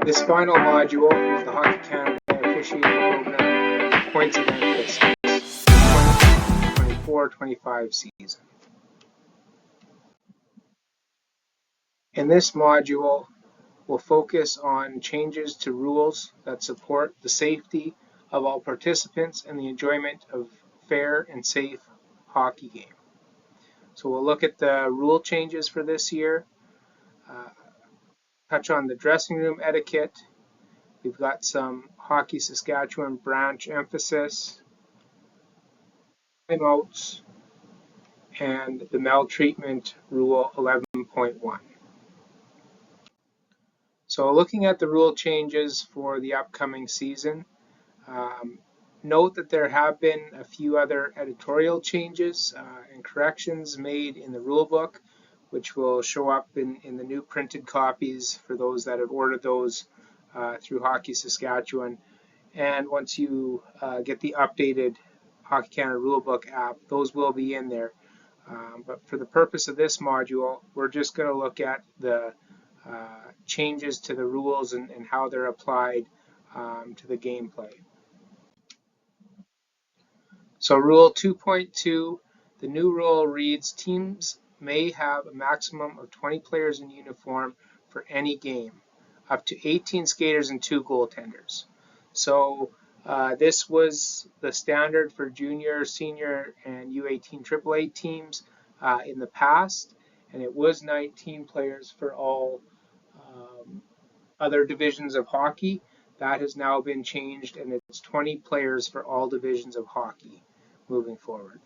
This final module is the Hockey Canada Officiating Program Points of Emphasis 24-25 season. In this module, we'll focus on changes to rules that support the safety of all participants and the enjoyment of fair and safe hockey game. So we'll look at the rule changes for this year, touch on the dressing room etiquette. We've got some Hockey Saskatchewan branch emphasis, timeouts, and the maltreatment rule 11.1. So looking at the rule changes for the upcoming season, note that there have been a few other editorial changes and corrections made in the rule book, which will show up in the new printed copies for those that have ordered those through Hockey Saskatchewan. And once you get the updated Hockey Canada Rulebook app, those will be in there. But for the purpose of this module, we're just going to look at the changes to the rules and how they're applied to the gameplay. So Rule 2.2, the new rule reads, teams may have a maximum of 20 players in uniform for any game, up to 18 skaters and 2 goaltenders. So this was the standard for junior, senior, and U18 AAA teams in the past, and it was 19 players for all other divisions of hockey. That has now been changed, and it's 20 players for all divisions of hockey moving forward.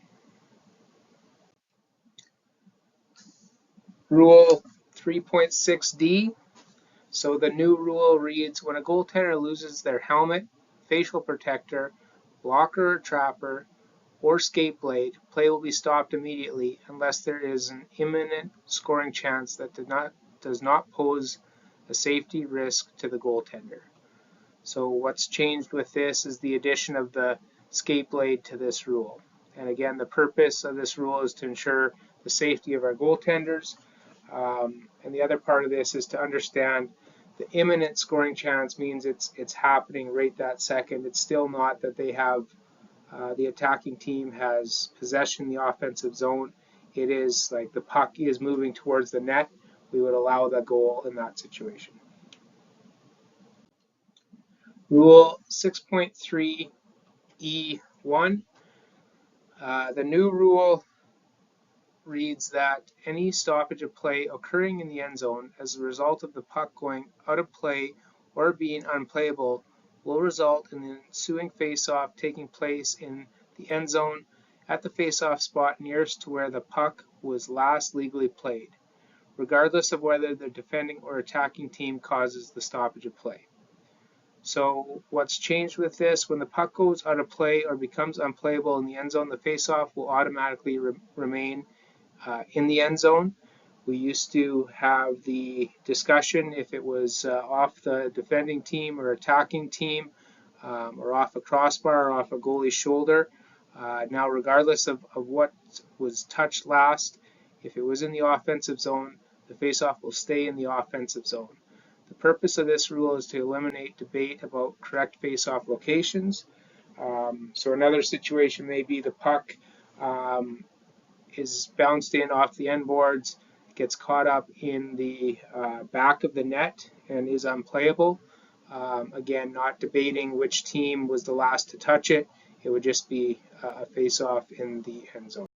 Rule 3.6D. So the new rule reads, when a goaltender loses their helmet, facial protector, blocker or trapper, or skate blade, play will be stopped immediately unless there is an imminent scoring chance that does not pose a safety risk to the goaltender. So what's changed with this is the addition of the skate blade to this rule. And again, the purpose of this rule is to ensure the safety of our goaltenders. And the other part of this is to understand the imminent scoring chance means it's happening right that second. It's still not that they have the attacking team has possession in the offensive zone. It is like the puck is moving towards the net. We would allow the goal in that situation. Rule 6.3E1. The new rule reads that any stoppage of play occurring in the end zone as a result of the puck going out of play or being unplayable will result in the ensuing face-off taking place in the end zone at the face-off spot nearest to where the puck was last legally played, regardless of whether the defending or attacking team causes the stoppage of play. So what's changed with this, when the puck goes out of play or becomes unplayable in the end zone, the face-off will automatically remain in the end zone. We used to have the discussion if it was off the defending team or attacking team, or off a crossbar or off a goalie's shoulder. Now, regardless of what was touched last, if it was in the offensive zone, the face-off will stay in the offensive zone. The purpose of this rule is to eliminate debate about correct face-off locations. So another situation may be the puck is bounced in off the end boards, gets caught up in the back of the net and is unplayable. Again, not debating which team was the last to touch it. It would just be a face-off in the end zone.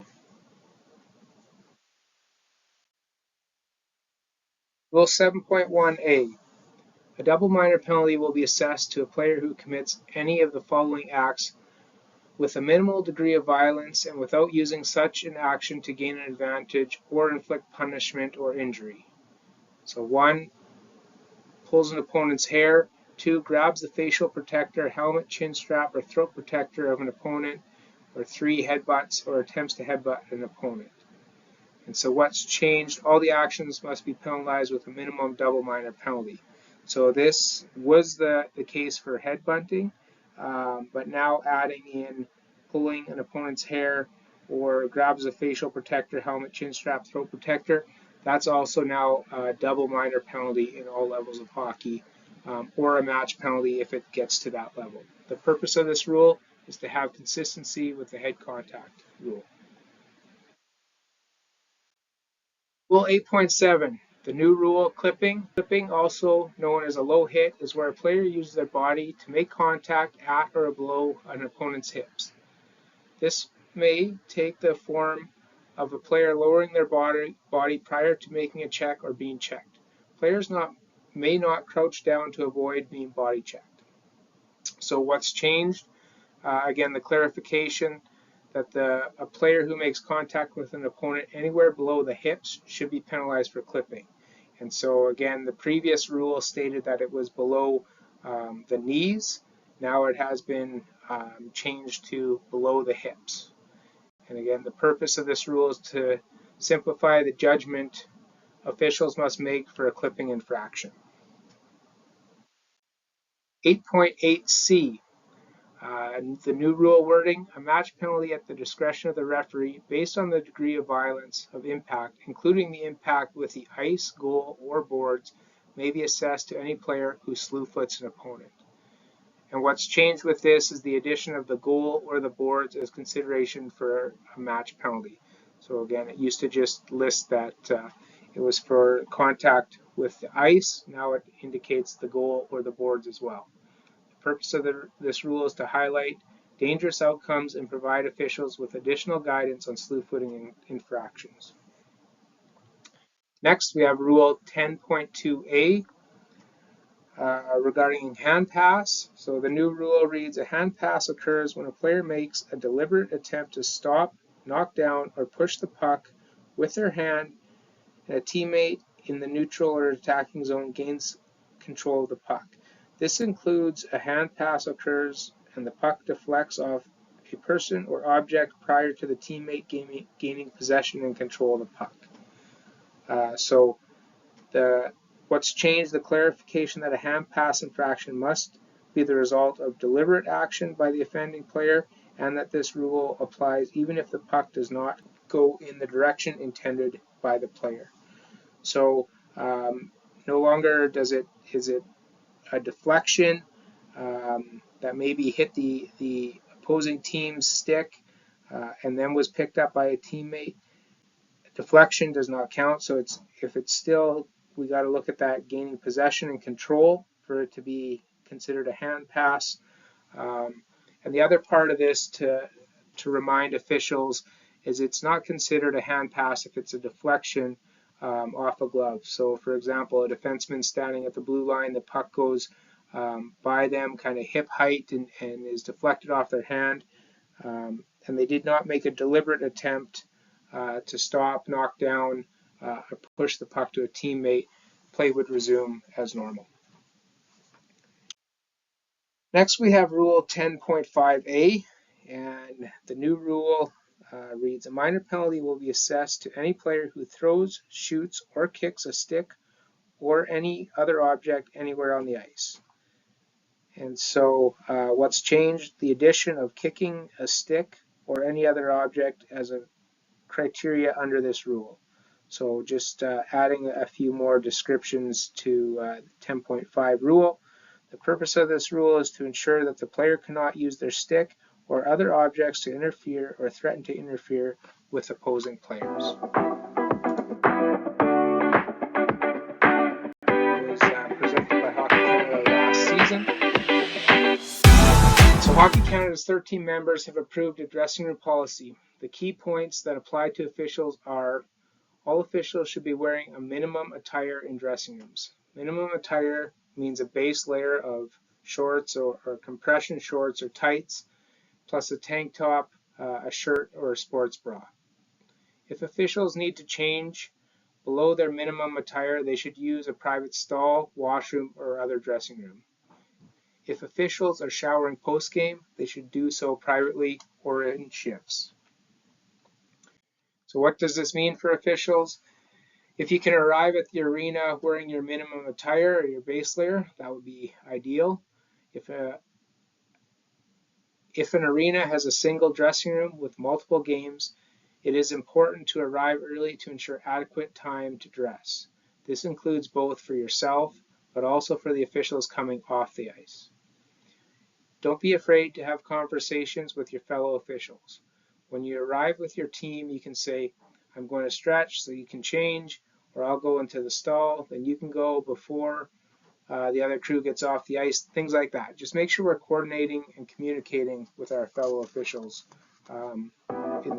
Rule 7.1a. A double minor penalty will be assessed to a player who commits any of the following acts with a minimal degree of violence and without using such an action to gain an advantage or inflict punishment or injury. So 1, pulls an opponent's hair. 2, grabs the facial protector, helmet, chin strap, or throat protector of an opponent. Or 3, headbutts or attempts to headbutt an opponent. And so what's changed? All the actions must be penalized with a minimum double minor penalty. So this was the case for headbutting. But now adding in pulling an opponent's hair or grabs a facial protector, helmet, chin strap, throat protector, that's also now a double minor penalty in all levels of hockey or a match penalty if it gets to that level. The purpose of this rule is to have consistency with the head contact rule. Rule 8.7, the new rule, clipping. Clipping, also known as a low hit, is where a player uses their body to make contact at or below an opponent's hips. This may take the form of a player lowering their body prior to making a check or being checked. Players may not crouch down to avoid being body checked. So what's changed? Again, the clarification that a player who makes contact with an opponent anywhere below the hips should be penalized for clipping. And so again, the previous rule stated that it was below the knees. Now it has been changed to below the hips. And again, the purpose of this rule is to simplify the judgment officials must make for a clipping infraction. 8.8c, the new rule wording, a match penalty at the discretion of the referee based on the degree of violence of impact, including the impact with the ice, goal, or boards, may be assessed to any player who slew foots an opponent. And what's changed with this is the addition of the goal or the boards as consideration for a match penalty. So again, it used to just list that it was for contact with the ice. Now it indicates the goal or the boards as well. The purpose of this rule is to highlight dangerous outcomes and provide officials with additional guidance on slew footing infractions. Next, we have Rule 10.2a. Regarding hand pass. So the new rule reads, a hand pass occurs when a player makes a deliberate attempt to stop, knock down, or push the puck with their hand, and a teammate in the neutral or attacking zone gains control of the puck. This includes a hand pass occurs and the puck deflects off a person or object prior to the teammate gaining possession and control of the puck. What's changed, the clarification that a hand pass infraction must be the result of deliberate action by the offending player, and that this rule applies even if the puck does not go in the direction intended by the player. So no longer is it a deflection that maybe hit the opposing team's stick and then was picked up by a teammate. Deflection does not count, so if it's still, we got to look at that gaining possession and control for it to be considered a hand pass. And the other part of this to remind officials is it's not considered a hand pass if it's a deflection off a glove. So for example, a defenseman standing at the blue line, the puck goes by them kind of hip height and is deflected off their hand, and they did not make a deliberate attempt to stop, knock down, or push the puck to a teammate, play would resume as normal. Next, we have Rule 10.5a, and the new rule reads, a minor penalty will be assessed to any player who throws, shoots, or kicks a stick or any other object anywhere on the ice. And so what's changed? The addition of kicking a stick or any other object as a criteria under this rule. So just adding a few more descriptions to 10.5 rule. The purpose of this rule is to ensure that the player cannot use their stick or other objects to interfere or threaten to interfere with opposing players. It was presented by Hockey Canada last season. So Hockey Canada's 13 members have approved a dressing room policy. The key points that apply to officials are all officials should be wearing a minimum attire in dressing rooms. Minimum attire means a base layer of shorts or compression shorts or tights, plus a tank top, a shirt, or a sports bra. If officials need to change below their minimum attire, they should use a private stall, washroom, or other dressing room. If officials are showering post-game, they should do so privately or in shifts. So what does this mean for officials? If you can arrive at the arena wearing your minimum attire or your base layer, that would be ideal. If an arena has a single dressing room with multiple games, it is important to arrive early to ensure adequate time to dress. This includes both for yourself, but also for the officials coming off the ice. Don't be afraid to have conversations with your fellow officials. When you arrive with your team, you can say, I'm going to stretch so you can change, or I'll go into the stall, then you can go before the other crew gets off the ice, things like that. Just make sure we're coordinating and communicating with our fellow officials in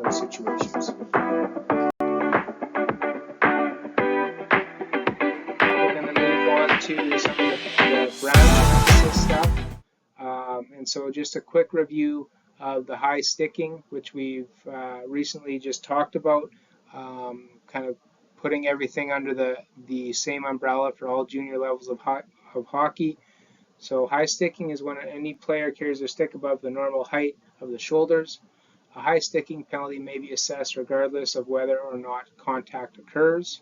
those situations. We're going to move on to some of the branch emphasis stuff. And so just a quick review of the high sticking, which we've recently just talked about, kind of putting everything under the same umbrella for all junior levels of hockey. So high sticking is when any player carries their stick above the normal height of the shoulders. A high sticking penalty may be assessed regardless of whether or not contact occurs.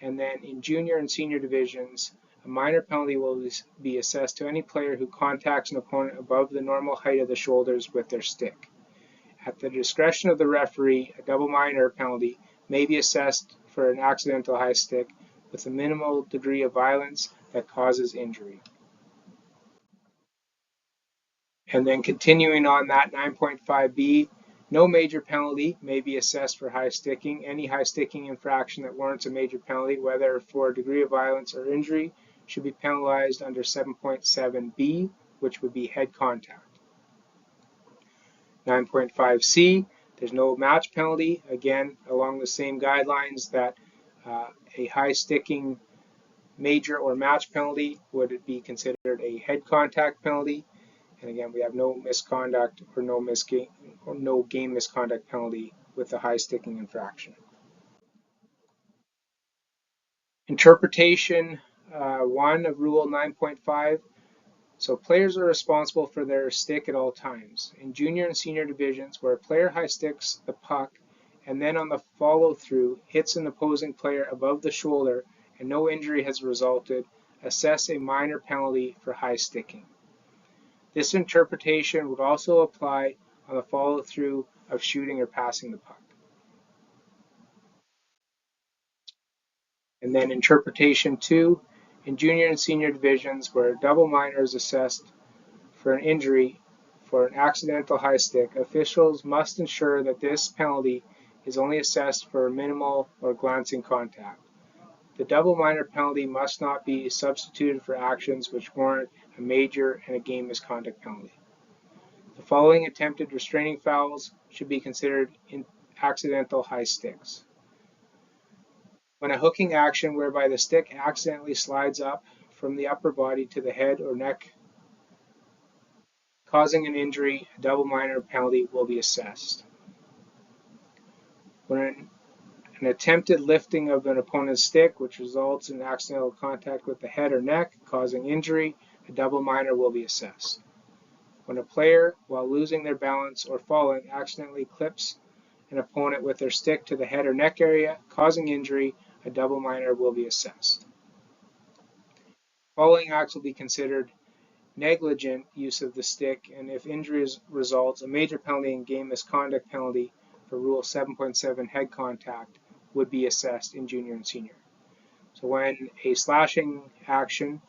And then in junior and senior divisions, a minor penalty will be assessed to any player who contacts an opponent above the normal height of the shoulders with their stick. At the discretion of the referee, a double minor penalty may be assessed for an accidental high stick with a minimal degree of violence that causes injury. And then continuing on that 9.5b, no major penalty may be assessed for high sticking. Any high sticking infraction that warrants a major penalty, whether for a degree of violence or injury, should be penalized under 7.7b, which would be head contact. 9.5c, there's no match penalty. Again, along the same guidelines that a high sticking major or match penalty would be considered a head contact penalty. And again, we have no misconduct or no game misconduct penalty with the high sticking infraction. Interpretation 1 of Rule 9.5. So players are responsible for their stick at all times. In junior and senior divisions, where a player high sticks the puck and then on the follow through hits an opposing player above the shoulder and no injury has resulted, assess a minor penalty for high sticking. This interpretation would also apply on the follow-through of shooting or passing the puck. And then interpretation 2, in junior and senior divisions where a double minor is assessed for an injury for an accidental high stick, officials must ensure that this penalty is only assessed for minimal or glancing contact. The double minor penalty must not be substituted for actions which warrant a major and a game misconduct penalty. The following attempted restraining fouls should be considered accidental high sticks. When a hooking action whereby the stick accidentally slides up from the upper body to the head or neck, causing an injury, a double minor penalty will be assessed. When an attempted lifting of an opponent's stick, which results in accidental contact with the head or neck, causing injury, a double minor will be assessed. When a player, while losing their balance or falling, accidentally clips an opponent with their stick to the head or neck area, causing injury, a double minor will be assessed. Following acts will be considered negligent use of the stick, and if injury results, a major penalty and game misconduct penalty for Rule 7.7 head contact would be assessed in junior and senior. So when a slashing action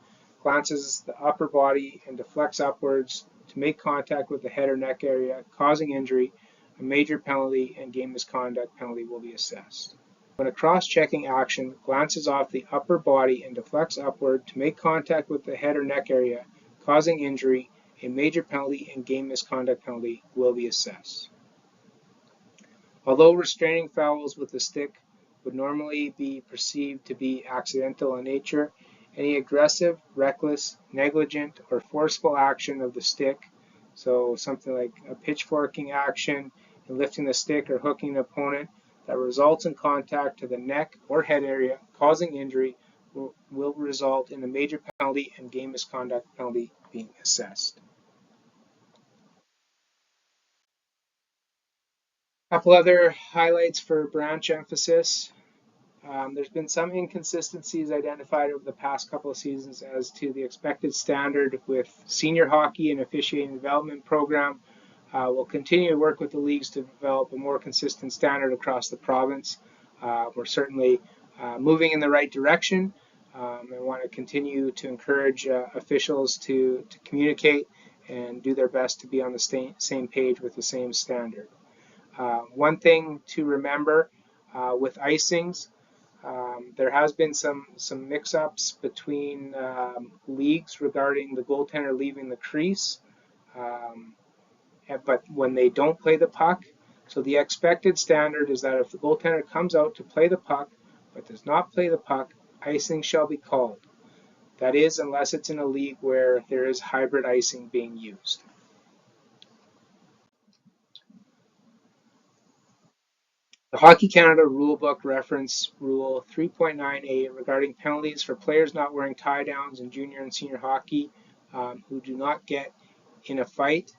glances the upper body and deflects upwards to make contact with the head or neck area, causing injury, a major penalty and game misconduct penalty will be assessed. When a cross-checking action glances off the upper body and deflects upward to make contact with the head or neck area, causing injury, a major penalty and game misconduct penalty will be assessed. Although restraining fouls with the stick would normally be perceived to be accidental in nature, any aggressive, reckless, negligent, or forceful action of the stick, so something like a pitchforking action in lifting the stick or hooking an opponent that results in contact to the neck or head area causing injury, will result in a major penalty and game misconduct penalty being assessed. A couple other highlights for branch emphasis. There's been some inconsistencies identified over the past couple of seasons as to the expected standard with senior hockey and officiating development program. We'll continue to work with the leagues to develop a more consistent standard across the province. We're certainly moving in the right direction, and want to continue to encourage officials to communicate and do their best to be on the same page with the same standard. One thing to remember with icings, there has been some mix-ups between leagues regarding the goaltender leaving the crease, um, but when they don't play the puck. So the expected standard is that if the goaltender comes out to play the puck but does not play the puck, icing shall be called. That is, unless it's in a league where there is hybrid icing being used. The Hockey Canada Rulebook reference Rule 3.9A regarding penalties for players not wearing tie downs in junior and senior hockey who do not get in a fight.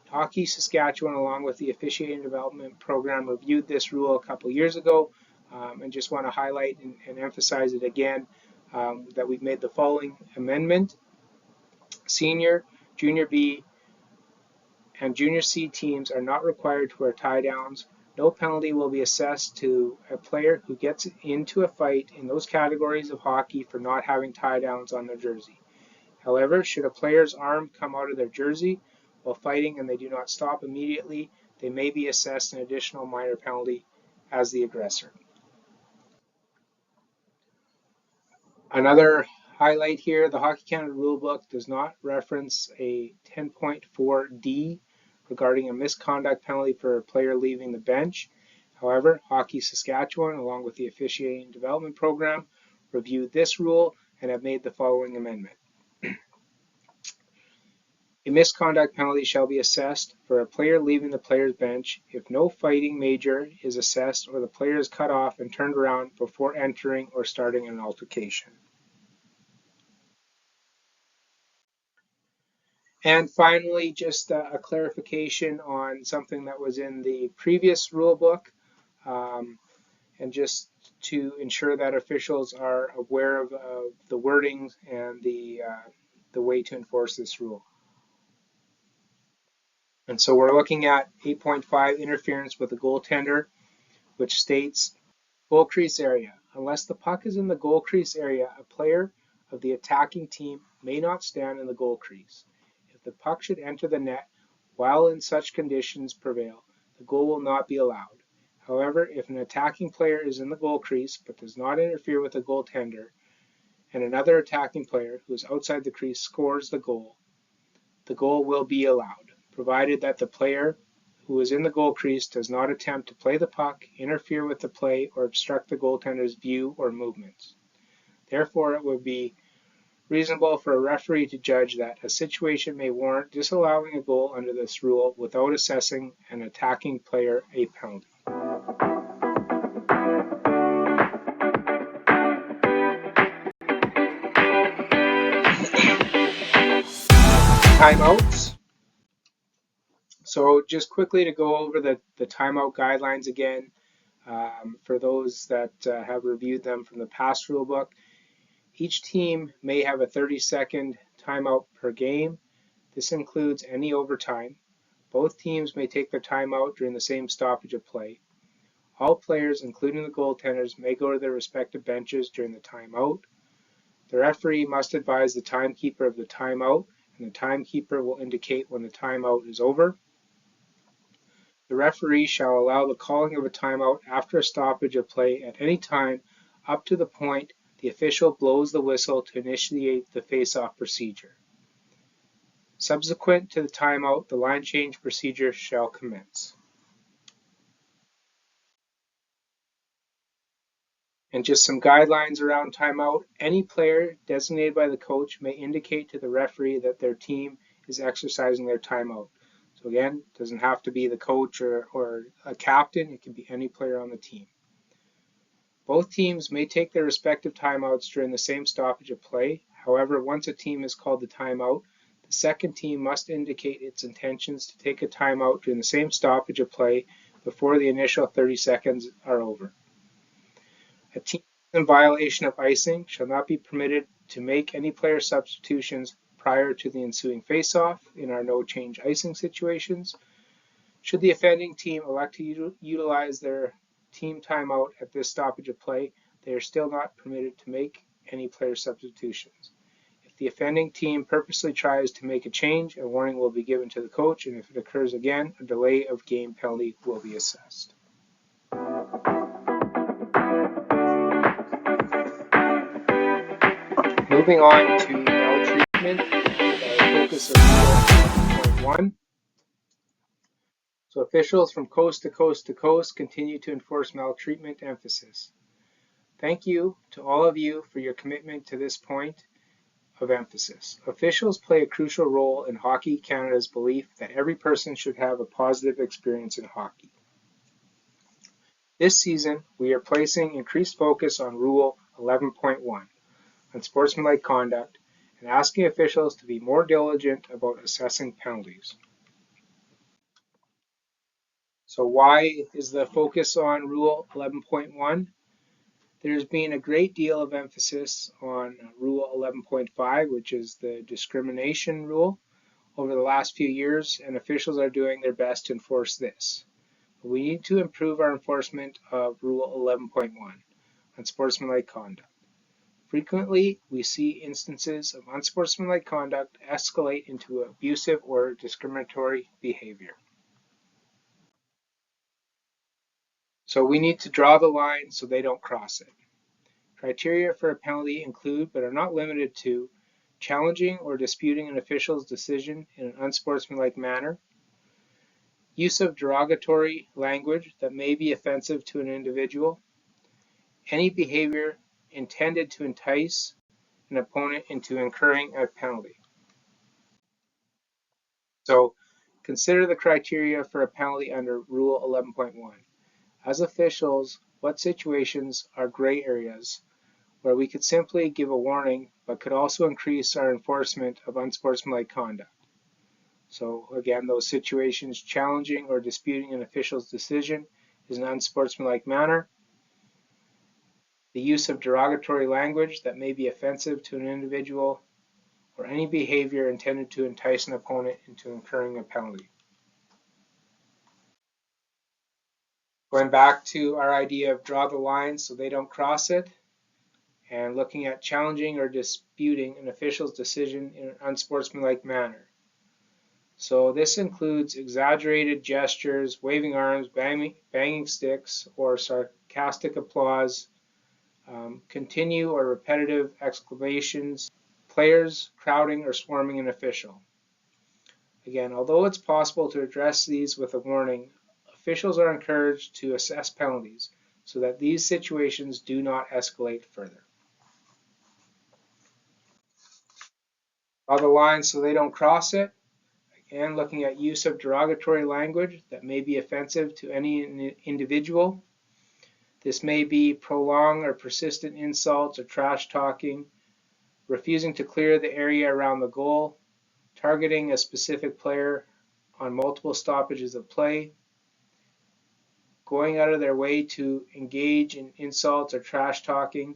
Hockey Saskatchewan, along with the Officiating Development Program, reviewed this rule a couple years ago, and just want to highlight and emphasize it again that we've made the following amendment. Senior, Junior B, and Junior C teams are not required to wear tie downs. No penalty will be assessed to a player who gets into a fight in those categories of hockey for not having tie downs on their jersey. However, should a player's arm come out of their jersey while fighting and they do not stop immediately, they may be assessed an additional minor penalty as the aggressor. Another highlight here, the Hockey Canada Rulebook does not reference a 10.4D regarding a misconduct penalty for a player leaving the bench. However, Hockey Saskatchewan, along with the Officiating Development Program, reviewed this rule and have made the following amendment. A misconduct penalty shall be assessed for a player leaving the player's bench if no fighting major is assessed or the player is cut off and turned around before entering or starting an altercation. And finally, just a clarification on something that was in the previous rule book, and just to ensure that officials are aware of the wording and the way to enforce this rule. And so we're looking at 8.5 interference with the goaltender, which states goal crease area. Unless the puck is in the goal crease area, a player of the attacking team may not stand in the goal crease. If the puck should enter the net while in such conditions prevail, the goal will not be allowed. However, if an attacking player is in the goal crease but does not interfere with the goaltender, and another attacking player who is outside the crease scores the goal will be allowed, provided that the player who is in the goal crease does not attempt to play the puck, interfere with the play, or obstruct the goaltender's view or movements. Therefore, it would be reasonable for a referee to judge that a situation may warrant disallowing a goal under this rule without assessing an attacking player a penalty. Timeouts. So just quickly to go over the timeout guidelines again, for those that have reviewed them from the past rulebook. Each team may have a 30-second timeout per game. This includes any overtime. Both teams may take their timeout during the same stoppage of play. All players, including the goaltenders, may go to their respective benches during the timeout. The referee must advise the timekeeper of the timeout, and the timekeeper will indicate when the timeout is over. The referee shall allow the calling of a timeout after a stoppage of play at any time up to the point the official blows the whistle to initiate the face-off procedure. Subsequent to the timeout, the line change procedure shall commence. And just some guidelines around timeout. Any player designated by the coach may indicate to the referee that their team is exercising their timeout. So again, it doesn't have to be the coach or a captain. It can be any player on the team. Both teams may take their respective timeouts during the same stoppage of play. However, once a team is called the timeout, the second team must indicate its intentions to take a timeout during the same stoppage of play before the initial 30 seconds are over. A team in violation of icing shall not be permitted to make any player substitutions prior to the ensuing face-off in our no-change icing situations. Should the offending team elect to utilize their team timeout at this stoppage of play, they are still not permitted to make any player substitutions. If the offending team purposely tries to make a change, a warning will be given to the coach, and if it occurs again, a delay of game penalty will be assessed. Moving on to maltreatment, focus of Rule 11.1. So officials from coast to coast to coast continue to enforce maltreatment emphasis. Thank you to all of you for your commitment to this point of emphasis. Officials play a crucial role in Hockey Canada's belief that every person should have a positive experience in hockey. This season, we are placing increased focus on Rule 11.1, on sportsmanlike conduct, and asking officials to be more diligent about assessing penalties. So why is the focus on Rule 11.1? There's been a great deal of emphasis on Rule 11.5, which is the discrimination rule, over the last few years, and officials are doing their best to enforce this. But we need to improve our enforcement of Rule 11.1 on sportsmanlike conduct. Frequently, we see instances of unsportsmanlike conduct escalate into abusive or discriminatory behavior. So we need to draw the line so they don't cross it. Criteria for a penalty include, but are not limited to, challenging or disputing an official's decision in an unsportsmanlike manner, use of derogatory language that may be offensive to an individual, any behavior intended to entice an opponent into incurring a penalty. So consider the criteria for a penalty under Rule 11.1. As officials, what situations are gray areas where we could simply give a warning but could also increase our enforcement of unsportsmanlike conduct? So again, those situations challenging or disputing an official's decision in an unsportsmanlike manner, the use of derogatory language that may be offensive to an individual, or any behavior intended to entice an opponent into incurring a penalty. Going back to our idea of draw the line so they don't cross it, and looking at challenging or disputing an official's decision in an unsportsmanlike manner. So this includes exaggerated gestures, waving arms, banging sticks, or sarcastic applause, continue or repetitive exclamations, players crowding or swarming an official. Again, although it's possible to address these with a warning, officials are encouraged to assess penalties so that these situations do not escalate further. Draw the line so they don't cross it. Again, looking at use of derogatory language that may be offensive to any individual. This may be prolonged or persistent insults or trash talking, refusing to clear the area around the goal, targeting a specific player on multiple stoppages of play, going out of their way to engage in insults or trash talking.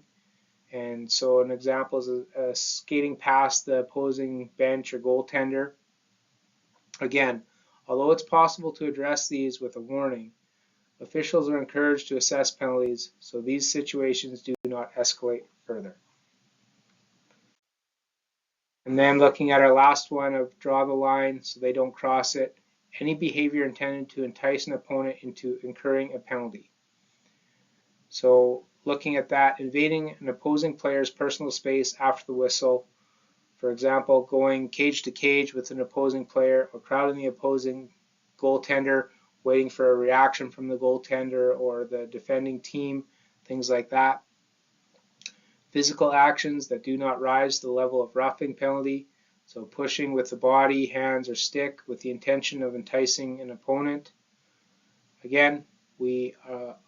And so an example is skating past the opposing bench or goaltender. Again, although it's possible to address these with a warning, officials are encouraged to assess penalties so these situations do not escalate further. And then looking at our last one of draw the line so they don't cross it, any behavior intended to entice an opponent into incurring a penalty. So looking at that, invading an opposing player's personal space after the whistle, for example, going cage to cage with an opposing player or crowding the opposing goaltender, waiting for a reaction from the goaltender or the defending team, things like that. Physical actions that do not rise to the level of roughing penalty, so pushing with the body, hands, or stick with the intention of enticing an opponent. Again,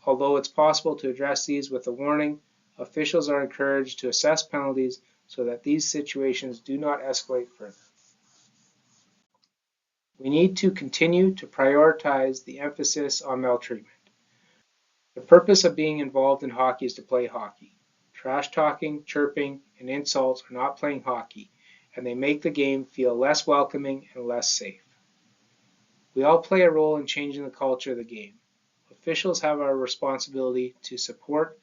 although it's possible to address these with a warning, officials are encouraged to assess penalties so that these situations do not escalate further. We need to continue to prioritize the emphasis on maltreatment. The purpose of being involved in hockey is to play hockey. Trash talking, chirping, and insults are not playing hockey, and they make the game feel less welcoming and less safe. We all play a role in changing the culture of the game. Officials have our responsibility to support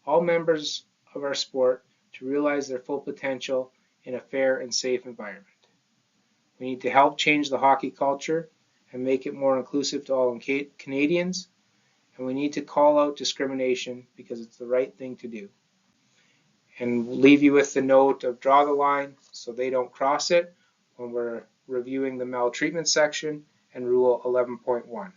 all members of our sport to realize their full potential in a fair and safe environment. We need to help change the hockey culture and make it more inclusive to all Canadians, and we need to call out discrimination because it's the right thing to do. And leave you with the note of draw the line so they don't cross it when we're reviewing the maltreatment section and Rule 11.1.